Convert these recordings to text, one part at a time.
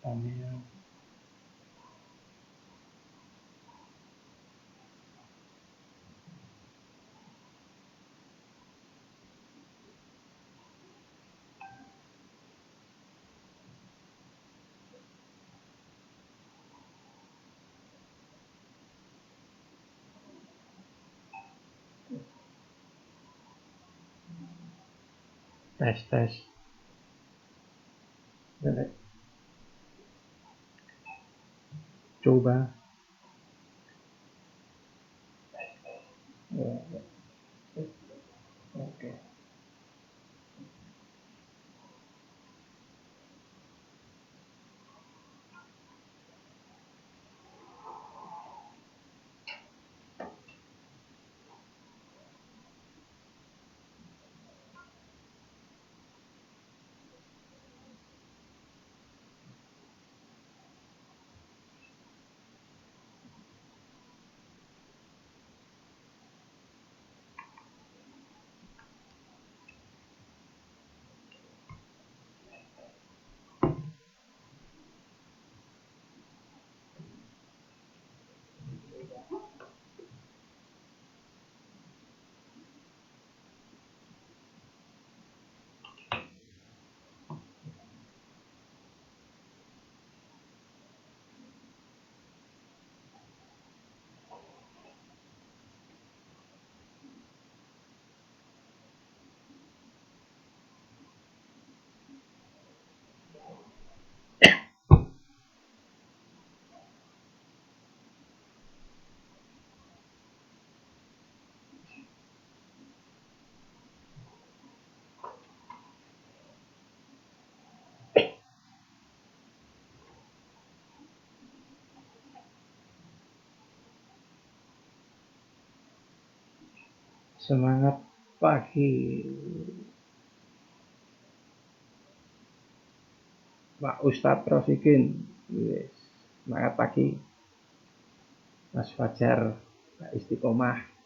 Sambil tes coba. Ya, oke. Semangat pagi Pak Ustadz Rofikin. Yes. Semangat pagi Mas Fajar, Pak Istiqomah.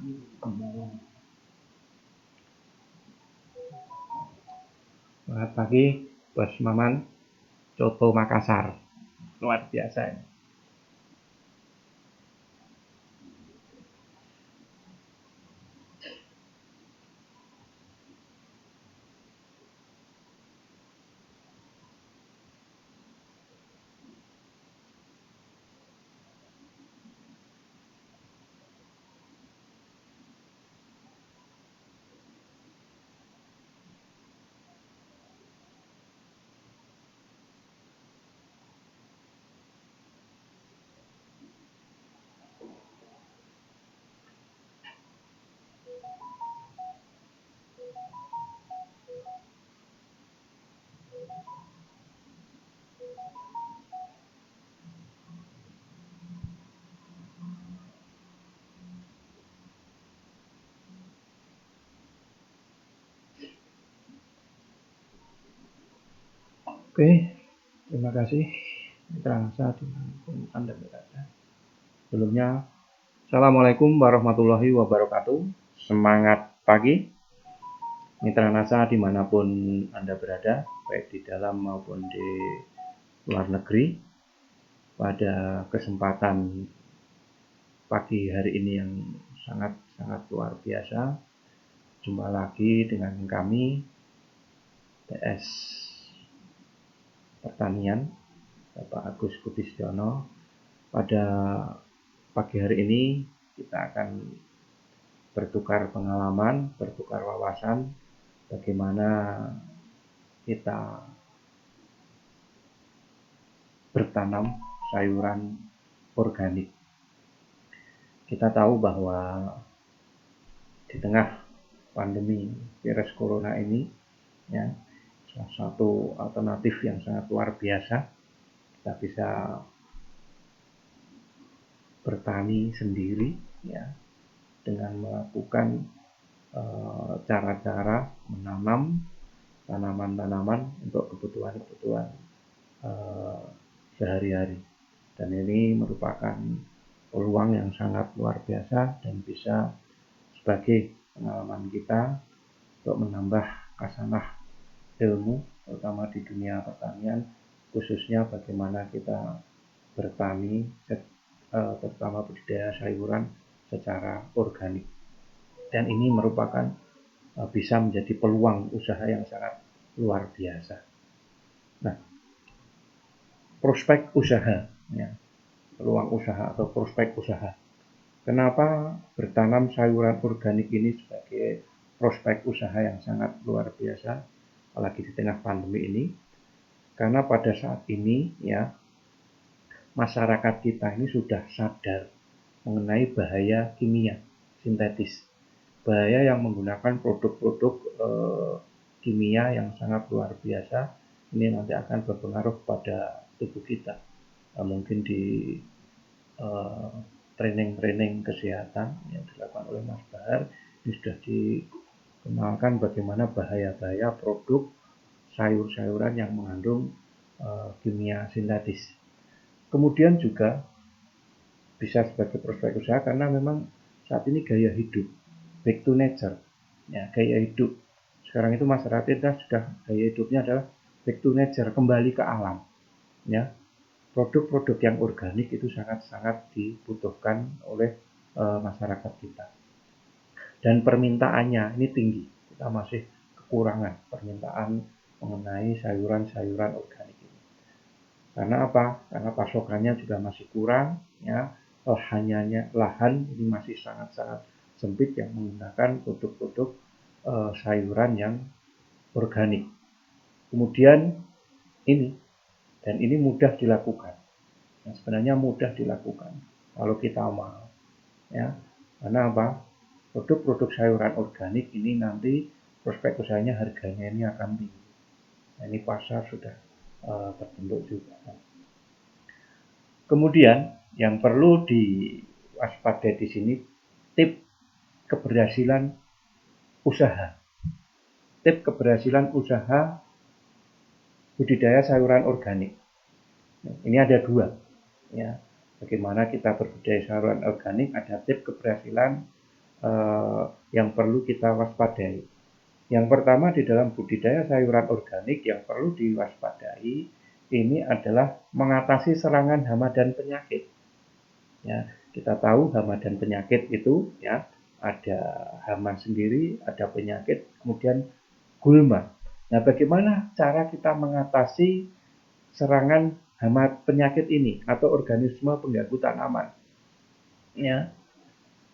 Selamat pagi, Bos Maman. Coto Makassar. Luar biasa ini. Oke, terima kasih. Mitra Nasa dimanapun Anda berada. Sebelumnya, Assalamualaikum warahmatullahi wabarakatuh. Semangat pagi, Mitra Nasa dimanapun Anda berada, baik di dalam maupun di luar negeri. Pada kesempatan pagi hari ini yang sangat luar biasa, jumpa lagi dengan kami TS Pertanian Bapak Agus Kudistiono. Pada pagi hari ini kita akan bertukar pengalaman, bertukar wawasan bagaimana kita bertanam sayuran organik. Kita tahu bahwa di tengah pandemi virus corona ini, ya, salah satu alternatif yang sangat luar biasa, kita bisa bertani sendiri, ya, dengan melakukan cara-cara menanam tanaman-tanaman untuk kebutuhan sehari-hari. Dan ini merupakan peluang yang sangat luar biasa dan bisa sebagai pengalaman kita untuk menambah khasanah ilmu, terutama di dunia pertanian, khususnya bagaimana kita bertani, terutama budidaya sayuran secara organik. Dan ini merupakan bisa menjadi peluang usaha yang sangat luar biasa. Nah, prospek usaha, ya, peluang usaha atau prospek usaha. Kenapa bertanam sayuran organik ini sebagai prospek usaha yang sangat luar biasa, apalagi di tengah pandemi ini? Karena pada saat ini, ya, masyarakat kita ini sudah sadar mengenai bahaya kimia sintetis, bahaya yang menggunakan produk-produk kimia yang sangat luar biasa. Ini nanti akan berpengaruh pada tubuh kita. Mungkin di training kesehatan yang dilakukan oleh Mas Bahar, ini sudah dikenalkan bagaimana bahaya-bahaya produk sayur-sayuran yang mengandung kimia sintetis. Kemudian juga bisa sebagai prospek usaha karena memang saat ini gaya hidup back to nature, ya, gaya hidup sekarang itu masyarakat kita sudah gaya hidupnya adalah back to nature, kembali ke alam, ya. Produk-produk yang organik itu sangat-sangat dibutuhkan oleh masyarakat kita, dan permintaannya ini tinggi. Kita masih kekurangan permintaan mengenai sayuran-sayuran organik ini. Karena apa? Karena pasokannya juga masih kurang, ya. Lahan ini masih sangat-sangat sempit yang menggunakan produk-produk sayuran yang organik. Kemudian ini mudah dilakukan. Nah, sebenarnya mudah dilakukan kalau kita mau, ya. Karena apa? Produk-produk sayuran organik ini nanti prospek usahanya harganya ini akan tinggi. Nah, ini pasar sudah terbentuk juga. Kemudian yang perlu diwaspadai di sini tip keberhasilan usaha. Tip keberhasilan usaha budidaya sayuran organik. Ini ada dua, ya. Bagaimana kita berbudidaya sayuran organik, ada tip keberhasilan yang perlu kita waspadai. Yang pertama, di dalam budidaya sayuran organik yang perlu diwaspadai ini adalah mengatasi serangan hama dan penyakit. Ya, kita tahu hama dan penyakit itu ya ada hama sendiri, ada penyakit, kemudian gulma. Nah, bagaimana cara kita mengatasi serangan hama penyakit ini atau organisme pengganggu tanaman? Ya.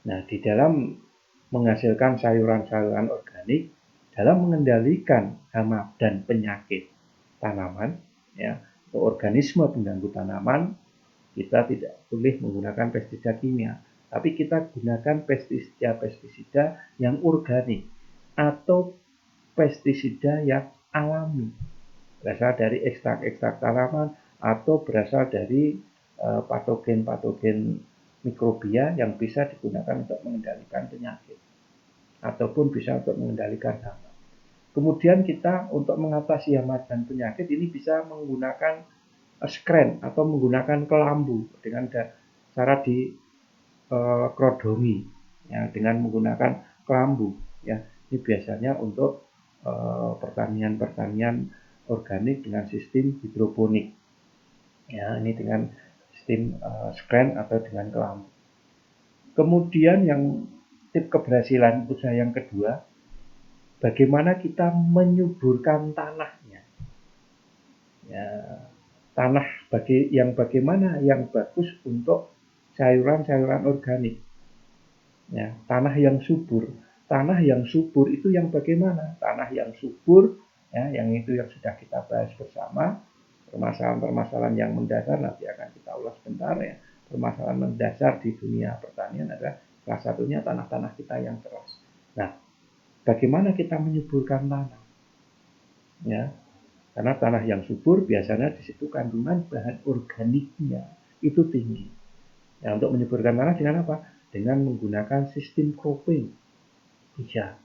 Nah, di dalam menghasilkan sayuran-sayuran organik, dalam mengendalikan hama dan penyakit tanaman, ya, atau organisme pengganggu tanaman, kita tidak boleh menggunakan pestisida kimia, tapi kita gunakan pestisida yang organik atau pestisida yang alami, berasal dari ekstrak-ekstrak tanaman atau berasal dari patogen-patogen mikrobia yang bisa digunakan untuk mengendalikan penyakit ataupun bisa untuk mengendalikan hama. Kemudian kita untuk mengatasi hama dan penyakit ini bisa menggunakan skren atau menggunakan kelambu dengan cara dikrodongi ya, dengan menggunakan kelambu ya. Ini biasanya untuk pertanian-pertanian organik dengan sistem hidroponik ya, ini dengan sistem skren atau dengan kelambu. Kemudian yang tip keberhasilan usaha yang kedua, bagaimana kita menyuburkan tanahnya ya, tanah bagaimana yang bagus untuk sayuran-sayuran organik ya, tanah yang subur. Tanah yang subur itu yang bagaimana? Tanah yang subur ya, yang itu yang sudah kita bahas bersama. Permasalahan-permasalahan yang mendasar nanti akan kita ulas sebentar ya. Permasalahan mendasar di dunia pertanian adalah salah satunya tanah-tanah kita yang keras. Nah, bagaimana kita menyuburkan tanah? Ya, karena tanah yang subur biasanya di situ kandungan bahan organiknya itu tinggi. Ya, untuk menyuburkan tanah dengan apa? Dengan menggunakan sistem cropping. Bisa.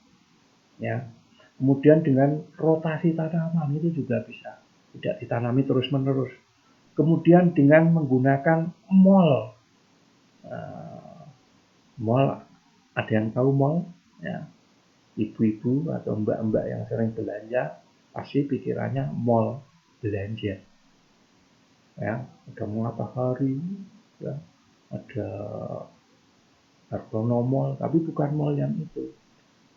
Ya. Kemudian dengan rotasi tanaman itu juga bisa. Tidak ditanami terus-menerus. Kemudian dengan menggunakan mol. Mol, ada yang tahu mol? Ya. Ibu-ibu atau mbak-mbak yang sering belanja pasti pikirannya mall belanja. Ya, ada Matahari, ya, ada Hartono Mall, tapi bukan mall yang itu.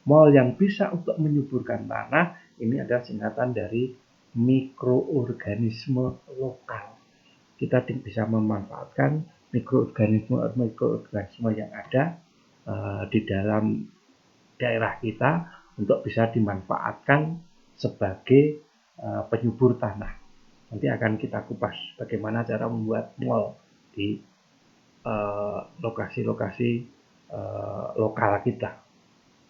Mall yang bisa untuk menyuburkan tanah ini adalah singkatan dari mikroorganisme lokal. Kita bisa memanfaatkan mikroorganisme yang ada di dalam daerah kita untuk bisa dimanfaatkan sebagai penyubur tanah. Nanti akan kita kupas bagaimana cara membuat mall di lokasi-lokasi lokal kita.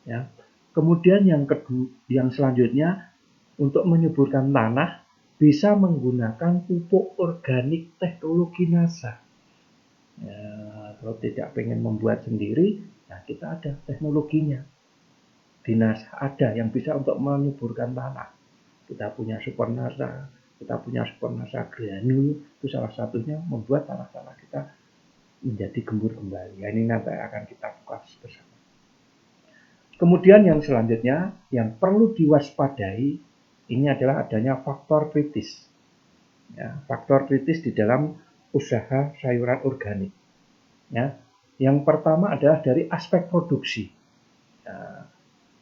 Ya. Kemudian yang selanjutnya untuk menyuburkan tanah bisa menggunakan pupuk organik teknologi NASA. Ya, kalau tidak pengen membuat sendiri, nah kita ada teknologinya. Di NASA ada yang bisa untuk menyuburkan tanah. Kita punya super NASA, kita punya super NASA granul, itu salah satunya membuat tanah-tanah kita menjadi gembur kembali. Ya, ini nanti akan kita buka bersama. Kemudian yang selanjutnya yang perlu diwaspadai ini adalah adanya faktor kritis. Ya, faktor kritis di dalam usaha sayuran organik. Ya, yang pertama adalah dari aspek produksi. Ya,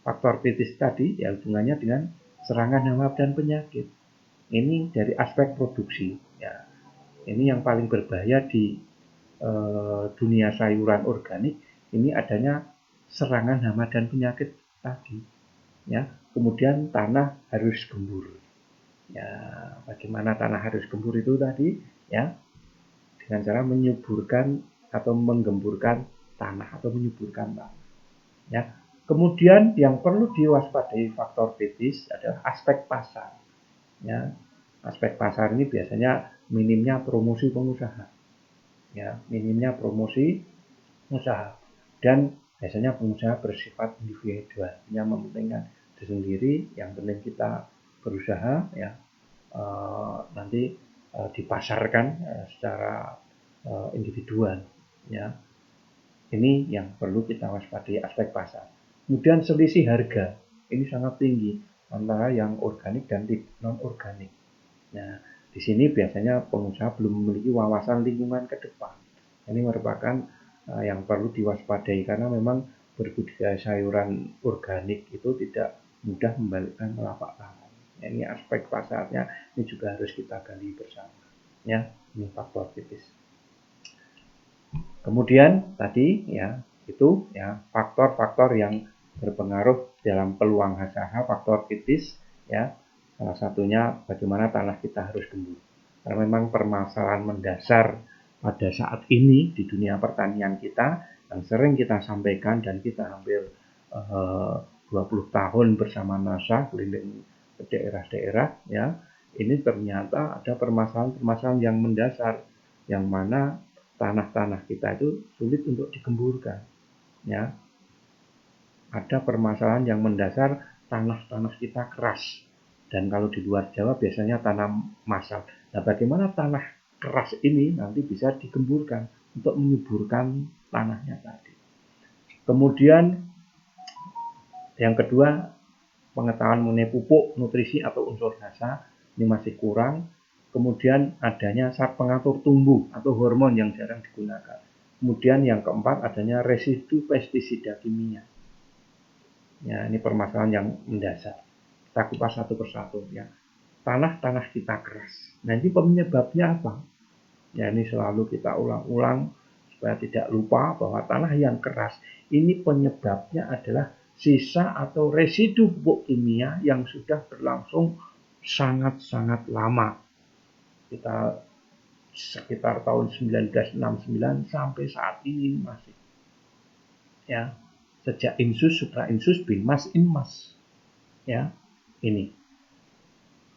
faktor kritis tadi ya hubungannya dengan serangan hama dan penyakit. Ini dari aspek produksi. Ya, ini yang paling berbahaya di dunia sayuran organik. Ini adanya serangan hama dan penyakit tadi. Ya, kemudian tanah harus gembur. Ya, bagaimana tanah harus gembur itu tadi? Ya, dengan cara menyuburkan atau menggemburkan tanah atau menyuburkan tanah. Ya, kemudian yang perlu diwaspadai faktor kritis adalah aspek pasar. Ya, aspek pasar ini biasanya minimnya promosi pengusaha. Ya, minimnya promosi usaha dan biasanya pengusaha bersifat individual, hanya mementingkan diri sendiri. Yang penting kita berusaha ya, nanti dipasarkan secara individual ya. Ini yang perlu kita waspadai aspek pasar. Kemudian selisih harga, ini sangat tinggi antara yang organik dan non-organik. Nah, di sini biasanya pengusaha belum memiliki wawasan lingkungan ke depan. Ini merupakan yang perlu diwaspadai karena memang berbudidaya sayuran organik itu tidak mudah membalikkan telapak tangan. Ini aspek pasarnya ini juga harus kita gali bersama. Ya, ini faktor kritis. Kemudian tadi ya itu ya faktor-faktor yang berpengaruh dalam peluang usaha, faktor kritis ya. Salah satunya bagaimana tanah kita harus gembur. Karena memang permasalahan mendasar pada saat ini di dunia pertanian kita yang sering kita sampaikan dan kita hampir 20 tahun bersama NASA keliling ke daerah-daerah ya. Ini ternyata ada permasalahan-permasalahan yang mendasar yang mana tanah-tanah kita itu sulit untuk digemburkan ya. Ada permasalahan yang mendasar, tanah-tanah kita keras dan kalau di luar Jawa biasanya tanam massal. Nah, bagaimana tanah keras ini nanti bisa digemburkan untuk menyuburkan tanahnya tadi. Kemudian yang kedua, pengetahuan mengenai pupuk, nutrisi atau unsur hasa ini masih kurang. Kemudian adanya zat pengatur tumbuh atau hormon yang jarang digunakan. Kemudian yang keempat adanya residu pestisida kimia. Ya, ini permasalahan yang mendasar. Kita kupas satu persatu ya. Tanah-tanah kita keras. Nah, ini penyebabnya apa? Ya, ini selalu kita ulang-ulang supaya tidak lupa bahwa tanah yang keras ini penyebabnya adalah sisa atau residu pupuk kimia yang sudah berlangsung sangat-sangat lama. Kita sekitar tahun 1969 sampai saat ini masih. Ya, sejak Insus, Supra-Insus, Binmas, Inmas. Ya, ini.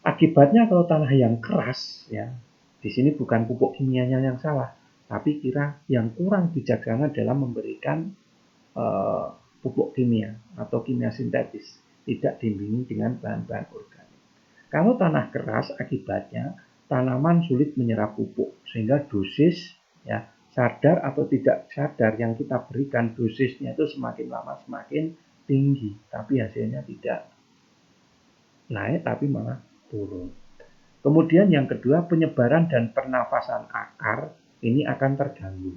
Akibatnya kalau tanah yang keras, ya, di sini bukan pupuk kimianya yang salah, tapi kira yang kurang bijaksana dalam memberikan pupuk kimia atau kimia sintetis, tidak diimbingi dengan bahan-bahan organik. Kalau tanah keras, akibatnya tanaman sulit menyerap pupuk, sehingga dosis ya sadar atau tidak sadar yang kita berikan dosisnya itu semakin lama semakin tinggi, tapi hasilnya tidak naik, tapi malah turun. Kemudian yang kedua, penyebaran dan pernafasan akar ini akan terganggu.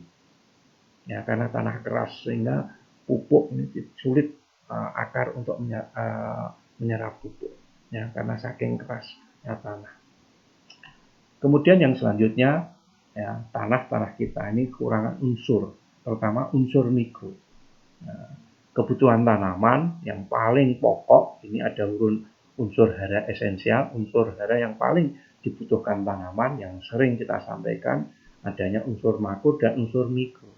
Ya, karena tanah keras sehingga pupuk ini sulit akar untuk menyerap pupuk. Ya, karena saking kerasnya tanah. Kemudian yang selanjutnya, ya, tanah-tanah kita ini kekurangan unsur, terutama unsur mikro. Nah, kebutuhan tanaman yang paling pokok ini ada unsur hara esensial, unsur hara yang paling dibutuhkan tanaman yang sering kita sampaikan adanya unsur makro dan unsur mikro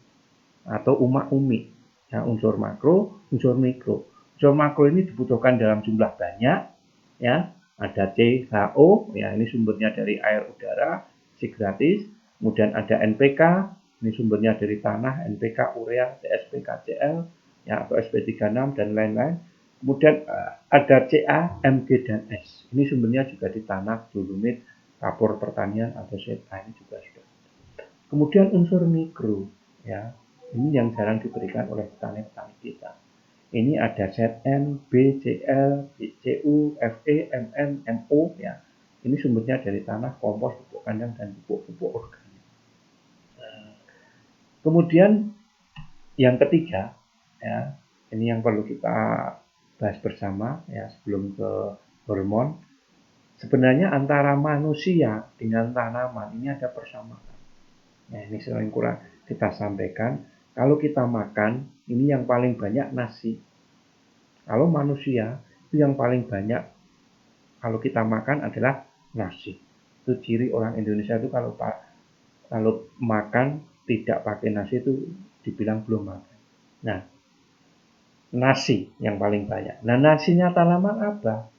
atau umak-umi. Ya, unsur makro, unsur mikro. Unsur makro ini dibutuhkan dalam jumlah banyak, ya. Ada CHO, ya ini sumbernya dari air udara, C gratis. Kemudian ada NPK, ini sumbernya dari tanah, NPK, urea, TSP, KCl, ya atau SP36 dan lain-lain. Kemudian ada Ca, Mg dan S. Ini sumbernya juga di tanah, dolomit, kapur pertanian atau ZA ini juga sudah. Kemudian unsur mikro, ya ini yang jarang diberikan oleh petani-petani kita. Ini ada Zn, B, Cl, Cu, Fe, Mn, Mo, ya. Ini sumbernya dari tanah, kompos, pupuk kandang dan pupuk organik. Kemudian yang ketiga, ya, ini yang perlu kita bahas bersama ya sebelum ke hormon. Sebenarnya antara manusia dengan tanaman ini ada persamaan. Ya, ini sering kurang kita sampaikan. Kalau kita makan, ini yang paling banyak nasi. Kalau manusia, itu yang paling banyak kalau kita makan adalah nasi. Itu ciri orang Indonesia itu kalau makan tidak pakai nasi itu dibilang belum makan. Nah, nasi yang paling banyak. Nah, nasinya tanaman apa?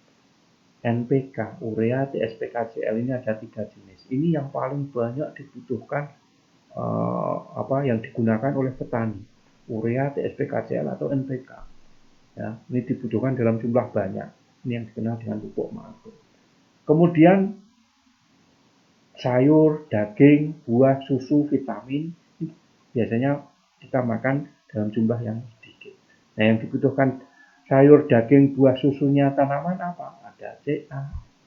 NPK, urea, TSP, KCl ini ada 3 jenis. Ini yang paling banyak dibutuhkan yang digunakan oleh petani, urea, TSP, KCl atau NPK. Ya, ini dibutuhkan dalam jumlah banyak. Ini yang dikenal dengan pupuk makro. Kemudian sayur, daging, buah, susu, vitamin biasanya kita makan dalam jumlah yang sedikit. Nah, yang dibutuhkan sayur, daging, buah, susunya tanaman apa? Ada Ca,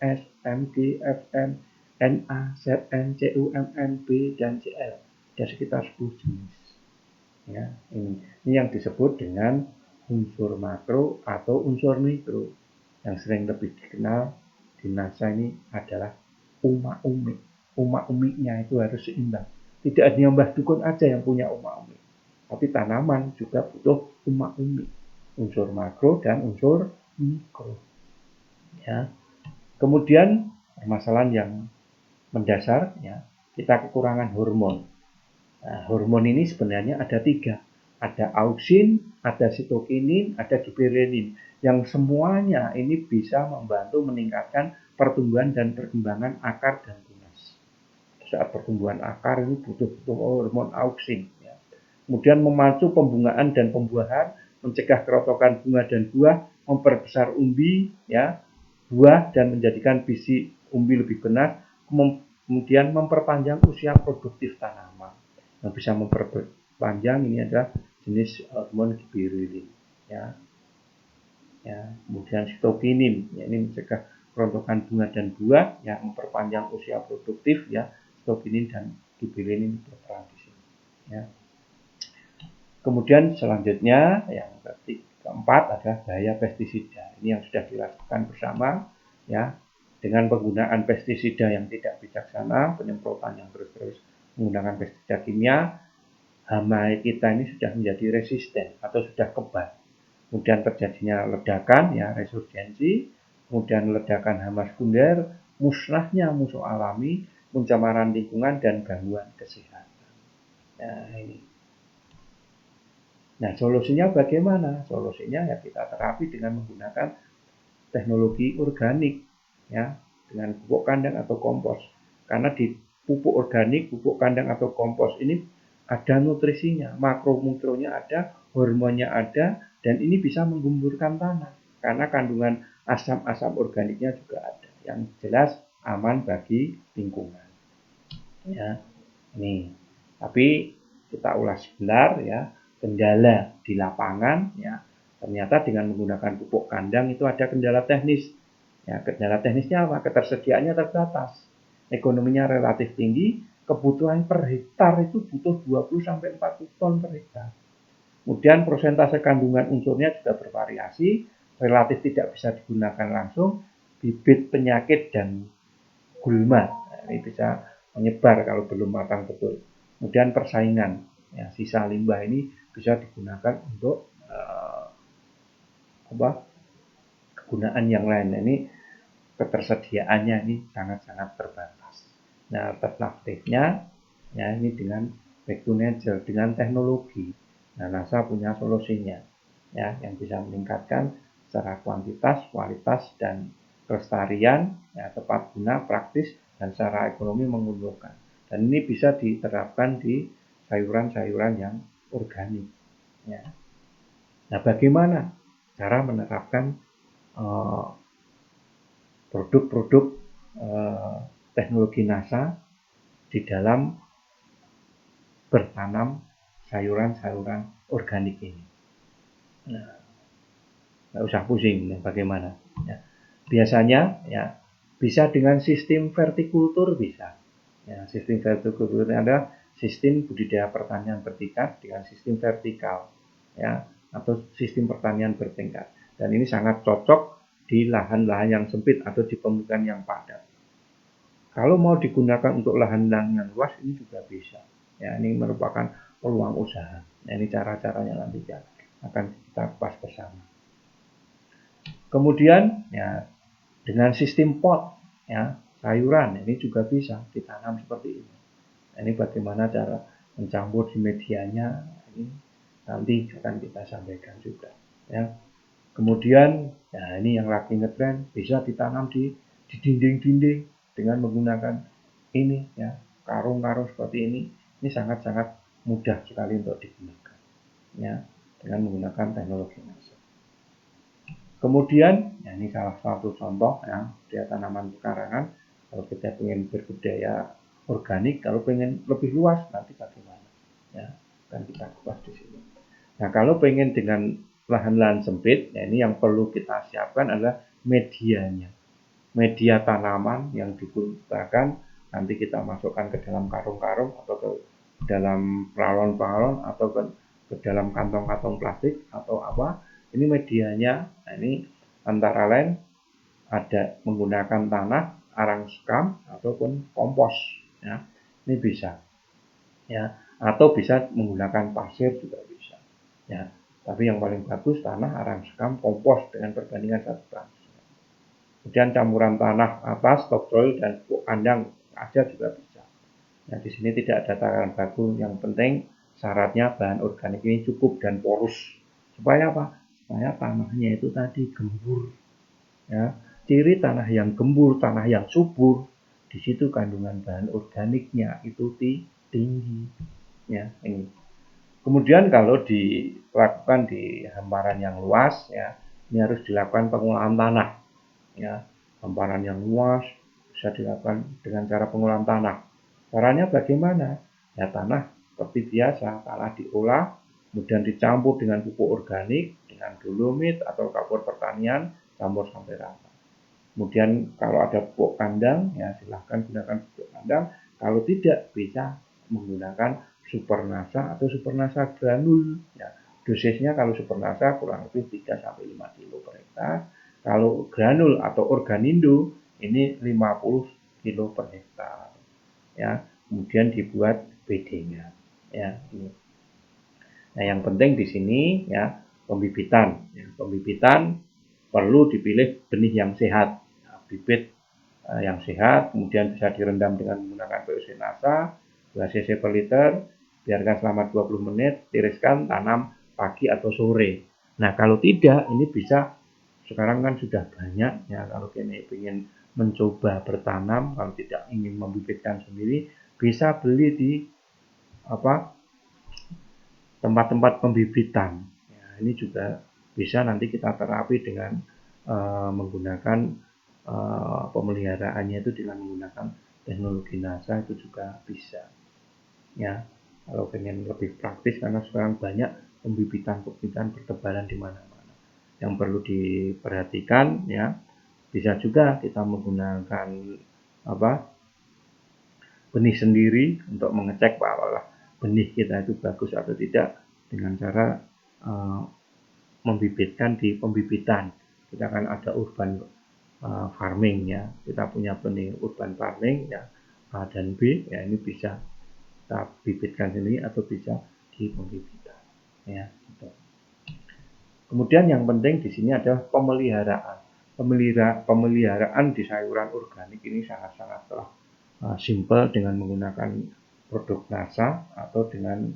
S, Mg, Fm, Na, Zn, Cumn, B, dan Cl. Ada sekitar 10 jenis. Ya, ini yang disebut dengan unsur makro atau unsur mikro. Yang sering lebih dikenal di NASA ini adalah uma-umi. Uma-uminya itu harus seimbang. Tidak hanya Mbah Dukun aja yang punya uma-umi, tapi tanaman juga butuh uma-umi. Unsur makro dan unsur mikro. Ya. Kemudian permasalahan yang mendasar, ya, kita kekurangan hormon. Nah, hormon ini sebenarnya ada 3. Ada auksin, ada sitokinin, ada giberelin. Yang semuanya ini bisa membantu meningkatkan pertumbuhan dan perkembangan akar dan tunas. Saat pertumbuhan akar ini butuh hormon auksin. Ya. Kemudian memacu pembungaan dan pembuahan, mencegah kerotokan bunga dan buah, memperbesar umbi, ya, buah dan menjadikan biji umbi lebih benar, kemudian memperpanjang usia produktif tanaman. Yang bisa memperpanjang ini adalah jenis hormon giberelin, ya. Ya, kemudian sitokinin, ya, ini mencegah kerontokan bunga dan buah, ya, memperpanjang usia produktif, ya. Sitokinin dan giberelin berperan di sini, ya. Kemudian selanjutnya yang keempat adalah bahaya pestisida. Ini yang sudah dirasakan bersama, ya, dengan penggunaan pestisida yang tidak bijaksana, penyemprotan yang terus-terus menggunakan pestisida kimia, hama kita ini sudah menjadi resisten atau sudah kebal. Kemudian terjadinya ledakan, ya, resurgensi, kemudian ledakan hama sekunder, musnahnya musuh alami, pencemaran lingkungan dan gangguan kesehatan. Nah, ini. Nah, solusinya bagaimana? Solusinya ya kita terapi dengan menggunakan teknologi organik, ya, dengan pupuk kandang atau kompos. Karena di pupuk organik, pupuk kandang atau kompos ini ada nutrisinya, makro mikronya ada, hormonnya ada, dan ini bisa menggemburkan tanah. Karena kandungan asam-asam organiknya juga ada. Yang jelas aman bagi lingkungan. Ya, ini. Tapi kita ulas sebentar, ya. Kendala di lapangan, ya, ternyata dengan menggunakan pupuk kandang itu ada kendala teknis. Ya, kendala teknisnya apa? Ketersediaannya terbatas, ekonominya relatif tinggi, kebutuhan per hektar itu butuh 20-40 ton per hektar. Kemudian persentase kandungan unsurnya juga bervariasi, relatif tidak bisa digunakan langsung, bibit penyakit dan gulma, nah, ini bisa menyebar kalau belum matang betul. Kemudian persaingan, ya, sisa limbah ini bisa digunakan untuk kegunaan yang lain. Nah, ini ketersediaannya ini sangat-sangat terbatas. Nah, alternatifnya, ya, ini dengan back to nature, dengan teknologi. Nah, NASA punya solusinya, ya, yang bisa meningkatkan secara kuantitas, kualitas, dan kelestarian, ya, tepat guna, praktis, dan secara ekonomi menguntungkan. Dan ini bisa diterapkan di sayuran-sayuran yang organik. Ya. Nah, bagaimana cara menerapkan produk-produk teknologi NASA di dalam bertanam sayuran-sayuran organik ini? Nah, nggak usah pusing, bagaimana? Ya. Biasanya, ya, bisa dengan sistem vertikultur bisa. Ya, sistem vertikultur adalah sistem budidaya pertanian bertingkat dengan sistem vertikal, ya, atau sistem pertanian bertingkat. Dan ini sangat cocok di lahan-lahan yang sempit atau di pemukiman yang padat. Kalau mau digunakan untuk lahan-lahan yang luas ini juga bisa. Ya, ini merupakan peluang usaha. Nah, ini cara-caranya nanti akan kita kupas bersama. Kemudian, ya, dengan sistem pot, ya, sayuran ini juga bisa ditanam seperti ini. Nah, ini bagaimana cara mencampur di medianya, ini nanti akan kita sampaikan juga, ya. Kemudian, ya, ini yang lagi ngetren bisa ditanam di dinding-dinding dengan menggunakan ini, ya, karung-karung seperti ini. Ini sangat-sangat mudah sekali untuk digunakan, ya, dengan menggunakan teknologi NASA. Kemudian, ya, ini salah satu contoh, ya, budidaya tanaman pekarangan. Kalau kita ingin berbudidaya organik, kalau ingin lebih luas nanti bagaimana, ya, akan kita kupas di sini. Nah, kalau pengen dengan lahan-lahan sempit, ya ini yang perlu kita siapkan adalah medianya. Media tanaman yang digunakan nanti kita masukkan ke dalam karung-karung atau ke dalam paralon-paralon atau ke dalam kantong-kantong plastik atau apa. Ini medianya, nah ini antara lain ada menggunakan tanah, arang sekam ataupun kompos. Ya, ini bisa. Ya, atau bisa menggunakan pasir juga bisa. Ya, tapi yang paling bagus tanah, arang sekam, kompos dengan perbandingan 1:1. Kemudian campuran tanah atas, topsoil dan pupuk kandang aja juga bisa. Nah, di sini tidak ada takaran baku. Yang penting syaratnya bahan organik ini cukup dan porus. Supaya apa? Supaya tanahnya itu tadi gembur. Ya, ciri tanah yang gembur, tanah yang subur, di situ kandungan bahan organiknya itu tinggi. Ya, ini. Kemudian kalau dilakukan di hamparan yang luas, ya, ini harus dilakukan pengolahan tanah. Ya, hamparan yang luas bisa dilakukan dengan cara pengolahan tanah. Caranya bagaimana? Ya, tanah seperti biasa, tanah diolah, kemudian dicampur dengan pupuk organik, dengan dolomit atau kapur pertanian, campur sampai rata. Kemudian kalau ada pupuk kandang, ya silahkan gunakan pupuk kandang. Kalau tidak, bisa menggunakan supernasa atau supernasa granul. Ya, dosisnya kalau supernasa kurang lebih 3-5 kilo per hektar. Kalau granul atau organindo ini 50 kilo per hektar. Ya, kemudian dibuat BD-nya. Ya, ini. Nah, yang penting di sini ya pembibitan. Ya, pembibitan perlu dipilih benih yang sehat, nah, bibit yang sehat, kemudian bisa direndam dengan menggunakan PUC NASA 2 cc per liter, biarkan selama 20 menit, tiriskan, tanam pagi atau sore. Nah, kalau tidak, ini bisa sekarang kan sudah banyak ya, kalau kini ingin mencoba bertanam, kalau tidak ingin membibitkan sendiri, bisa beli di apa tempat-tempat pembibitan. Ya, ini juga bisa nanti kita terapi dengan menggunakan pemeliharaannya itu dengan menggunakan teknologi NASA itu juga bisa. Ya, kalau pengen lebih praktis karena sekarang banyak pembibitan bertebaran di mana-mana. Yang perlu diperhatikan ya, bisa juga kita menggunakan apa benih sendiri untuk mengecek bahwa benih kita itu bagus atau tidak dengan cara membibitkan di pembibitan. Kita kan ada urban farming ya, kita punya benih urban farming ya A dan B ya, ini bisa kita bibitkan sendiri atau bisa di pembibitan ya gitu. Kemudian yang penting di sini adalah pemeliharaan. Pemeliharaan di sayuran organik ini sangat-sangat simple dengan menggunakan produk NASA atau dengan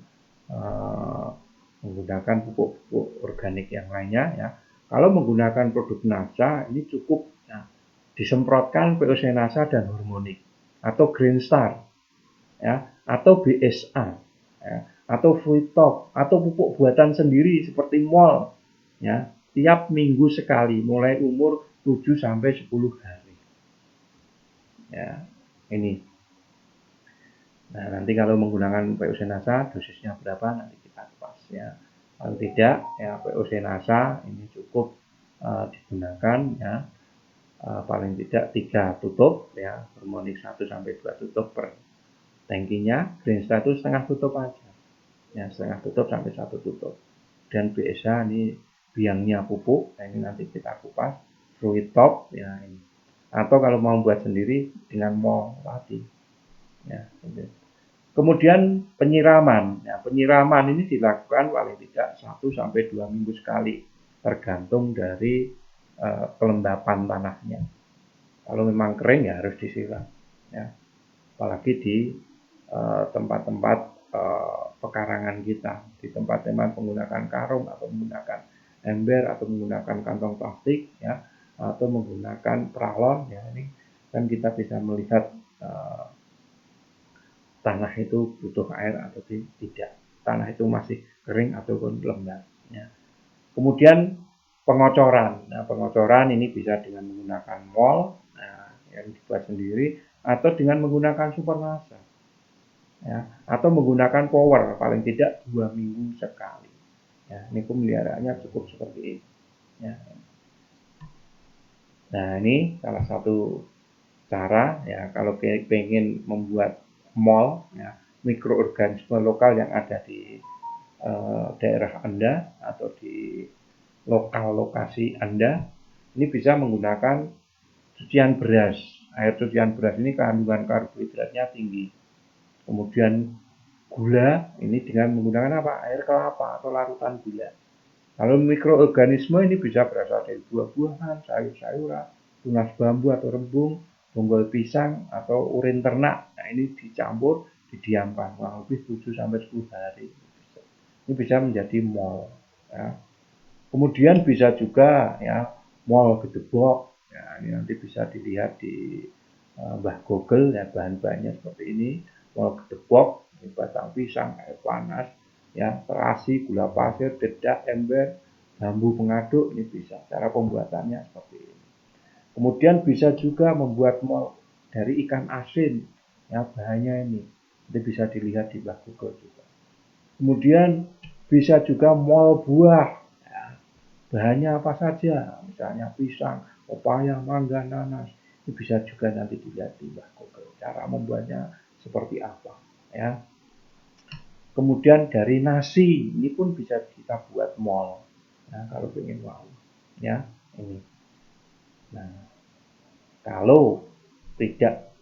menggunakan pupuk-pupuk organik yang lainnya ya. Kalau menggunakan produk NASA ini cukup ya, disemprotkan POC NASA dan hormonik atau Green Star ya, atau BSA ya, atau Fruit Top atau pupuk buatan sendiri seperti MOL ya, tiap minggu sekali mulai umur 7 sampai 10 hari. Ya, ini. Nah, nanti kalau menggunakan PUC NASA dosisnya berapa nanti kita pas ya. Kalau tidak ya PUC NASA ini cukup digunakan ya paling tidak 3 tutup ya, harmonik 1 sampai 2 tutup per tangkinya, Green Star itu setengah tutup aja. Ya, setengah tutup sampai 1 tutup. Dan BSA ini biangnya pupuk, nah ini nanti kita kupas, Fruit Top ya ini. Atau kalau mau buat sendiri dengan MOL tadi. Ya, gitu. Kemudian penyiraman. Ya, penyiraman ini dilakukan paling tidak 1-2 minggu sekali, tergantung dari kelembapan tanahnya. Kalau memang kering ya harus disiram. Ya, apalagi di tempat-tempat pekarangan kita, di tempat-tempat menggunakan karung atau menggunakan ember atau menggunakan kantong plastik, ya, atau menggunakan pralon. Ya, ini kan kita bisa melihat tanah itu butuh air atau tidak, tanah itu masih kering ataupun lembab. Ya. Kemudian pengocoran. Nah, pengocoran ini bisa dengan menggunakan MOL yang dibuat sendiri atau dengan menggunakan supernasa. Ya, atau menggunakan power paling tidak 2 minggu sekali. Ya, ini pemeliharaannya cukup seperti ini. Ya. Nah, ini salah satu cara ya kalau pengen membuat mall ya, mikroorganisme lokal yang ada di daerah Anda atau di lokal lokasi Anda, ini bisa menggunakan cucian beras. Air cucian beras ini kandungan karbohidratnya tinggi. Kemudian gula ini dengan menggunakan apa? Air kelapa atau larutan gula. Kalau mikroorganisme ini bisa berasal dari buah-buahan, sayur-sayuran, tunas bambu atau rembung, bonggol pisang atau urin ternak. Nah, ini dicampur, didiamkan kurang lebih 7 sampai 10 hari. Ini bisa menjadi mol. Ya. Kemudian bisa juga ya mol gedebok. Ya, ini nanti bisa dilihat di Mbah Google ya, bahan-bahannya seperti ini. Mol gedebok, batang pisang, air panas, ya terasi, gula pasir, dedak, ember, bambu pengaduk, ini bisa. Cara pembuatannya seperti ini. Kemudian bisa juga membuat mol dari ikan asin. Ya, bahannya ini. Nanti bisa dilihat di Mbah Google juga. Kemudian bisa juga mol buah. Ya, bahannya apa saja? Misalnya pisang, pepaya, mangga, nanas. Ini bisa juga nanti dilihat di Mbah Google. Cara membuatnya seperti apa. Ya. Kemudian dari nasi, ini pun bisa kita buat mol. Nah, kalau ingin wow. Ya, ini. Nah, kalau tidak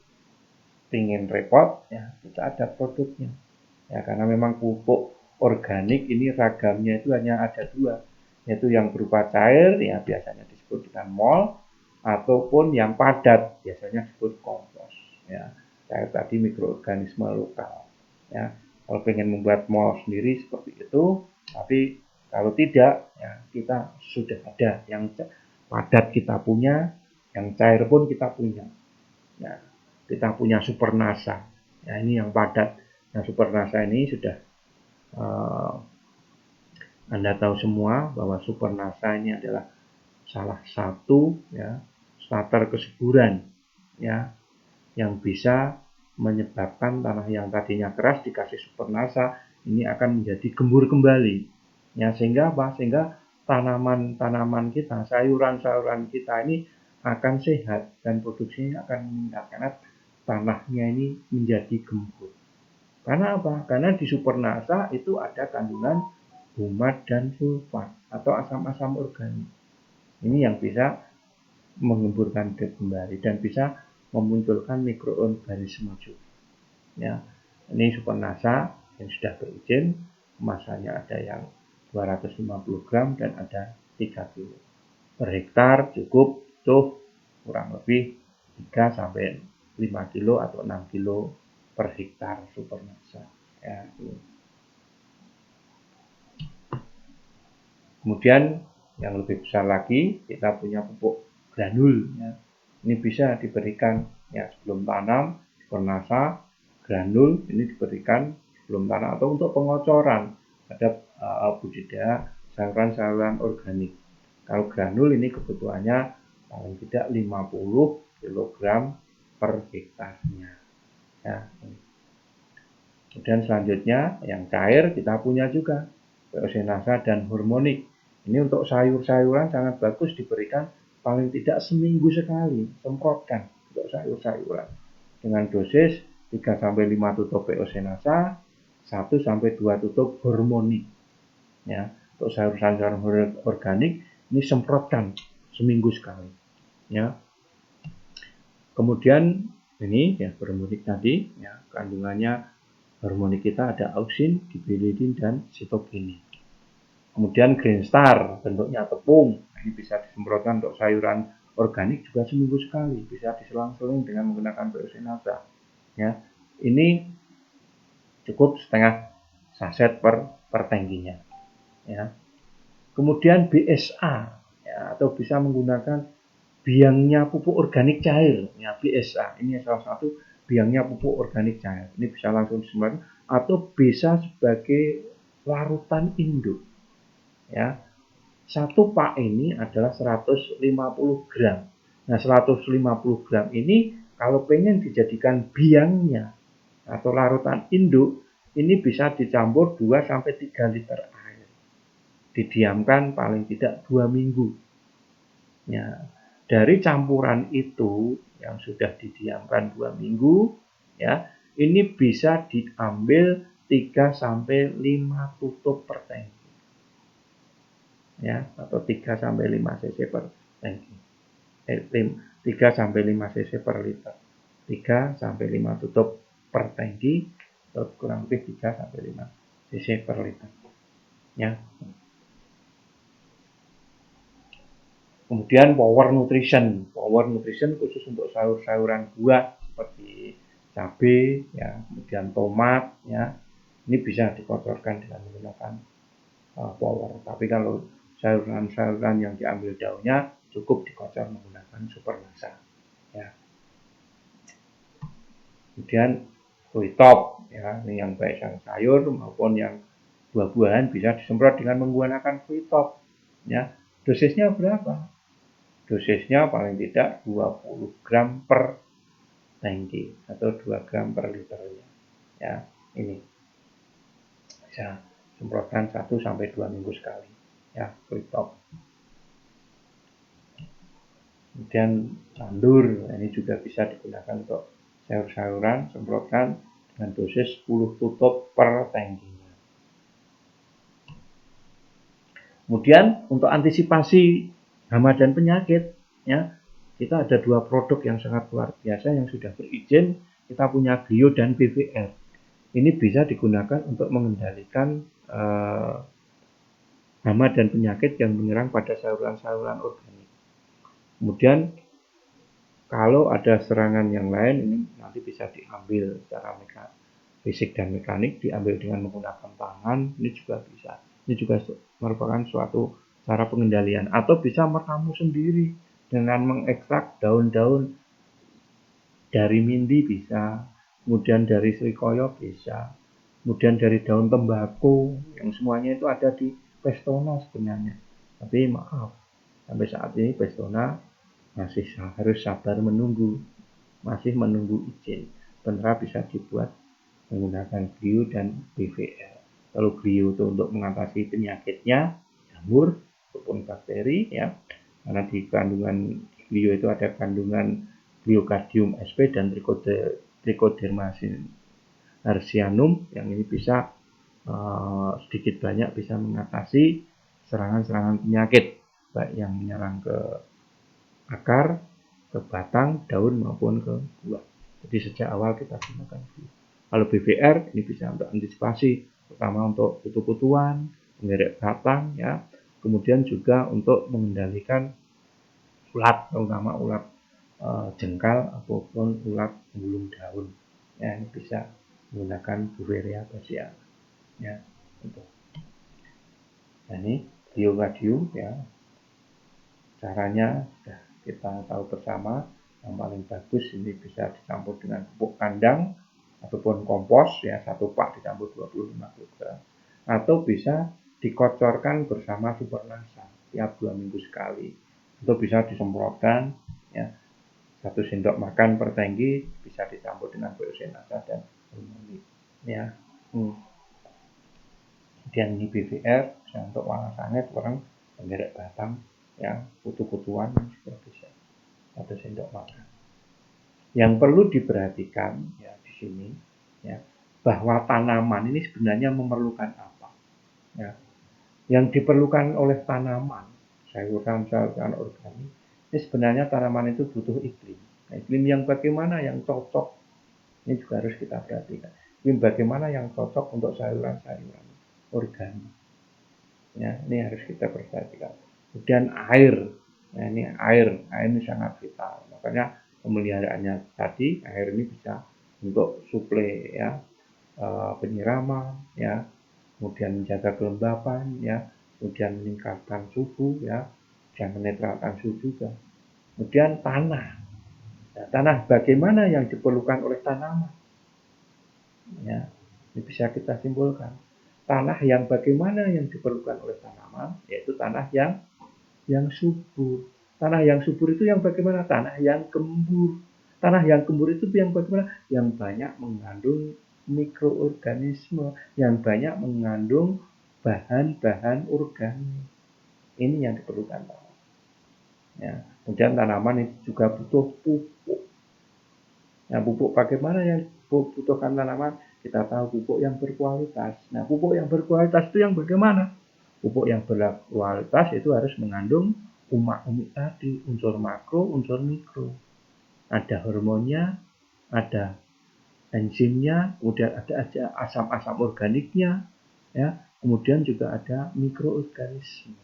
ingin repot, ya kita ada produknya. Ya, karena memang pupuk organik ini ragamnya itu hanya ada dua, yaitu yang berupa cair, ya biasanya disebut dengan mol, ataupun yang padat, biasanya disebut kompos. Ya, cair tadi mikroorganisme lokal. Ya, kalau pengen membuat mol sendiri seperti itu, tapi kalau tidak, ya kita sudah ada yang padat kita punya, yang cair pun kita punya. Ya, kita punya Supernasa. Ya, ini yang padat. Nah, Supernasa ini sudah Anda tahu semua bahwa Supernasa ini adalah salah satu ya starter kesuburan ya yang bisa menyebabkan tanah yang tadinya keras dikasih Supernasa ini akan menjadi gembur kembali. Ya, sehingga apa? Sehingga tanaman-tanaman kita, sayuran-sayuran kita ini akan sehat dan produksinya akan meningkat karena tanahnya ini menjadi gembur. Karena apa? Karena di Supernasa itu ada kandungan humat dan sulfat atau asam-asam organik. Ini yang bisa mengemburkan kembali dan bisa memunculkan mikroorganisme juga. Ya, ini Supernasa yang sudah berizin, kemasannya ada yang 250 gram dan ada 3 kilo. Per hektar cukup tuh kurang lebih 3 sampai 5 kilo atau 6 kilo per hektar Supernasa. Ya, ini. Kemudian yang lebih besar lagi kita punya pupuk granul. Ya. Ini bisa diberikan ya sebelum tanam Supernasa, granul ini diberikan sebelum tanam atau untuk pengocoran terhadap budidaya sayuran-sayuran organik. Kalau granul ini kebutuhannya paling tidak 50 kg per hektarnya. Ya. Kemudian selanjutnya yang cair kita punya juga Peosinasa dan hormonik. Ini untuk sayur-sayuran sangat bagus diberikan paling tidak seminggu sekali, semprotkan untuk sayur-sayuran. Dengan dosis 3-5 tutup Peosinasa, 1-2 tutup hormonik. Ya, untuk sayur-sayuran organik ini semprotkan seminggu sekali. Ya. Kemudian ini ya hormonik tadi, ya kandungannya hormonik kita ada auksin, gibberellin dan sitokinin. Kemudian Green Star bentuknya tepung, ini bisa disemprotkan untuk sayuran organik juga seminggu sekali, bisa diselang-seling dengan menggunakan Peosinasa. Ya, ini cukup setengah saset per tangkinya. Ya. Kemudian BSA ya, atau bisa menggunakan biangnya pupuk organik cair, ya BSA. Ini salah satu biangnya pupuk organik cair. Ini bisa langsung disemprotkan atau bisa sebagai larutan induk. Ya, satu pak ini adalah 150 gram. Nah, 150 gram ini kalau pengen dijadikan biangnya atau larutan induk, ini bisa dicampur 2-3 liter air. didiamkan paling tidak 2 minggu. Ya, dari campuran itu yang sudah didiamkan 2 minggu, ya, ini bisa diambil 3 sampai 5 tutup per tangki. Ya, atau 3 sampai 5 cc per tangki. 3 sampai 5 cc per liter. 3 sampai 5 tutup per tangki, atau kurang lebih 3 sampai 5 cc per liter. Ya. Kemudian power nutrition khusus untuk sayur-sayuran buah seperti cabai, ya, kemudian tomat, ya, ini bisa dikocorkan dengan menggunakan power. Tapi kalau sayuran-sayuran yang diambil daunnya cukup dikocor menggunakan Supernasa. Ya. Kemudian fruit top, ya, ini yang baik yang sayur maupun yang buah-buahan bisa disemprot dengan menggunakan fruit top. Ya. Dosisnya berapa? Dosisnya paling tidak 20 gram per tangki atau 2 gram per liternya. Ya, ini bisa semprotkan 1 sampai 2 minggu sekali. Ya, fruit top. Kemudian tandur, ini juga bisa digunakan untuk sayur-sayuran, semprotkan dengan dosis 10 tutup per tangkinya. Kemudian untuk antisipasi hama dan penyakit, ya, kita ada 2 produk yang sangat luar biasa yang sudah berizin. Kita punya Glio dan BVR. Ini bisa digunakan untuk mengendalikan hama dan penyakit yang menyerang pada sayuran-sayuran organik. Kemudian kalau ada serangan yang lain, ini nanti bisa diambil secara fisik dan mekanik, diambil dengan menggunakan tangan, ini juga bisa. Ini juga merupakan suatu cara pengendalian. Atau bisa meramu sendiri dengan mengekstrak daun-daun dari mindi bisa, kemudian dari srikoyo bisa, kemudian dari daun tembakau, yang semuanya itu ada di Pestona sebenarnya. Tapi maaf, sampai saat ini Pestona masih harus sabar menunggu, masih menunggu izin. Sebenarnya bisa dibuat menggunakan Glio dan BVR. Kalau Glio itu untuk mengatasi penyakitnya, jamur ataupun bakteri, ya, karena di kandungan Glio itu ada kandungan Gliocardium sp dan Trichoderma hersianum yang ini bisa sedikit banyak bisa mengatasi serangan-serangan penyakit baik yang menyerang ke akar, ke batang, daun maupun ke buah. Jadi sejak awal kita gunakan Glio. Kalau BVR ini bisa untuk antisipasi, pertama untuk kutu-kutuan, mengerek batang, ya, kemudian juga untuk mengendalikan ulat, terutama ulat jengkal ataupun ulat gulung daun. Ya, ini bisa menggunakan Beauveria bassiana. Ya, untuk. Nah, ini Glio, ya. Caranya sudah kita tahu bersama. Yang paling bagus ini bisa dicampur dengan pupuk kandang ataupun kompos, ya, 1 pak dicampur 25 kg, atau bisa dikocorkan bersama Supernasa tiap 2 minggu sekali, atau bisa disemprotkan, ya, 1 sendok makan per tangki bisa dicampur dengan Biosenasa dan Harmoni, ya. Kemudian ini BVR bisa untuk warna sangit, orang pengerek batang, ya, kutu-kutuan juga bisa 1 sendok makan. Yang perlu diperhatikan, ya, di sini, ya, bahwa tanaman ini sebenarnya memerlukan apa, ya. Yang diperlukan oleh tanaman, sayuran-sayuran organik, ini sebenarnya tanaman itu butuh iklim. Nah, iklim yang bagaimana yang cocok, ini juga harus kita perhatikan. Iklim bagaimana yang cocok untuk sayuran-sayuran organik, ya, ini harus kita perhatikan. Kemudian air, nah, ini air ini sangat vital. Makanya pemeliharaannya tadi, air ini bisa untuk suplai, ya, penyiraman, ya, kemudian menjaga kelembapan, ya, kemudian meningkatkan suhu, ya, dan menetralkan suhu juga. Kemudian tanah, nah, tanah bagaimana yang diperlukan oleh tanaman, ya, ini bisa kita simpulkan. Tanah yang bagaimana yang diperlukan oleh tanaman, yaitu tanah yang subur. Tanah yang subur itu yang bagaimana? Tanah yang gembur. Tanah yang gembur itu yang bagaimana? Yang banyak mengandung mikroorganisme, yang banyak mengandung bahan-bahan organik. Ini yang diperlukan. Ya, kemudian tanaman itu juga butuh pupuk. Nah, pupuk bagaimana yang dibutuhkan tanaman? Kita tahu pupuk yang berkualitas. Nah, pupuk yang berkualitas itu yang bagaimana? Pupuk yang berkualitas itu harus mengandung umak-umik tadi, unsur makro, unsur mikro. Ada hormonnya, ada enzimnya, kemudian ada asam-asam organiknya, ya. Kemudian juga ada mikroorganisme.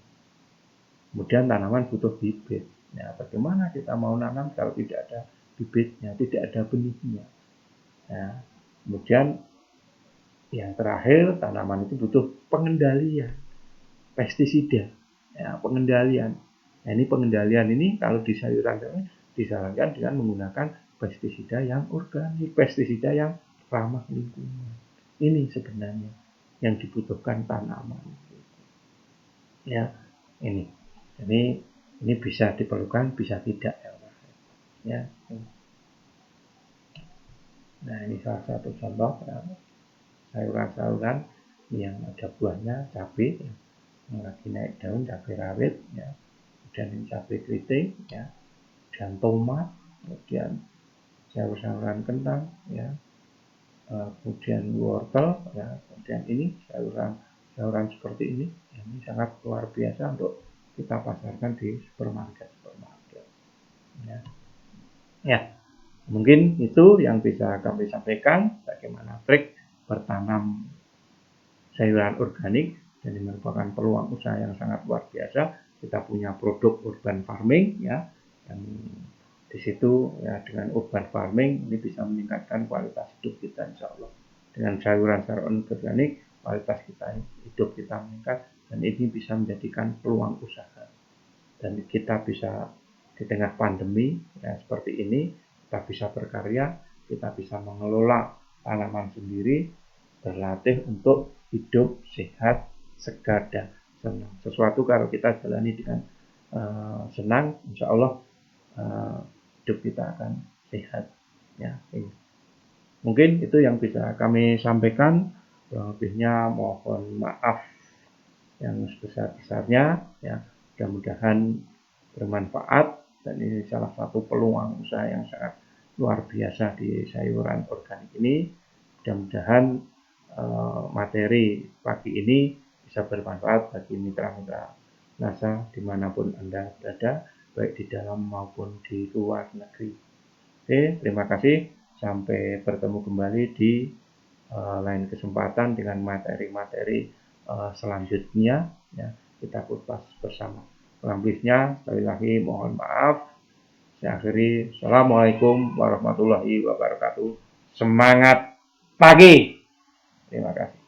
Kemudian tanaman butuh bibit. Nah, bagaimana kita mau nanam kalau tidak ada bibitnya, tidak ada benihnya? Nah, kemudian yang terakhir, tanaman itu butuh pengendalian, pestisida, ya, pengendalian. Nah, ini pengendalian ini kalau di sayuran disarankan dengan menggunakan pestisida yang organik, pestisida yang ramah lingkungan. Ini sebenarnya yang dibutuhkan tanaman. Ya, ini. Ini bisa diperlukan, bisa tidak. Ya. Nah, ini salah satu contoh ya, sayuran-sayuran yang ada buahnya, cabai yang lagi naik daun, cabai rawit, ya. Kemudian ini cabai keriting, ya. Dan tomat, kemudian sayur-sayuran kentang, ya. Kemudian wortel, ya. Kemudian ini sayuran seperti ini, ya. Ini sangat luar biasa untuk kita pasarkan di supermarket. Ya. Ya. Mungkin itu yang bisa kami sampaikan bagaimana trik bertanam sayuran organik, dan ini merupakan peluang usaha yang sangat luar biasa. Kita punya produk urban farming, ya, dan di situ ya dengan urban farming ini bisa meningkatkan kualitas hidup kita, insya Allah. Dengan sayuran-sayuran organik kualitas hidup kita meningkat, dan ini bisa menjadikan peluang usaha. Dan kita bisa di tengah pandemi ya seperti ini, kita bisa berkarya, kita bisa mengelola tanaman sendiri, berlatih untuk hidup sehat, segar, dan senang. Sesuatu kalau kita jalani dengan senang, insya Allah hidup kita akan sehat. Ya, ini. Mungkin itu yang bisa kami sampaikan. Lebihnya mohon maaf yang sebesar-besarnya. Ya, mudah-mudahan bermanfaat, dan ini salah satu peluang usaha yang sangat luar biasa di sayuran organik ini. Mudah-mudahan materi pagi ini bisa bermanfaat bagi mitra-mitra NASA dimanapun Anda berada, baik di dalam maupun di luar negeri. Oke, terima kasih. Sampai bertemu kembali di lain kesempatan dengan materi-materi selanjutnya. Ya, kita kupas bersama. Lebihnya sekali lagi mohon maaf. Saya akhiri. Assalamualaikum warahmatullahi wabarakatuh. Semangat pagi. Terima kasih.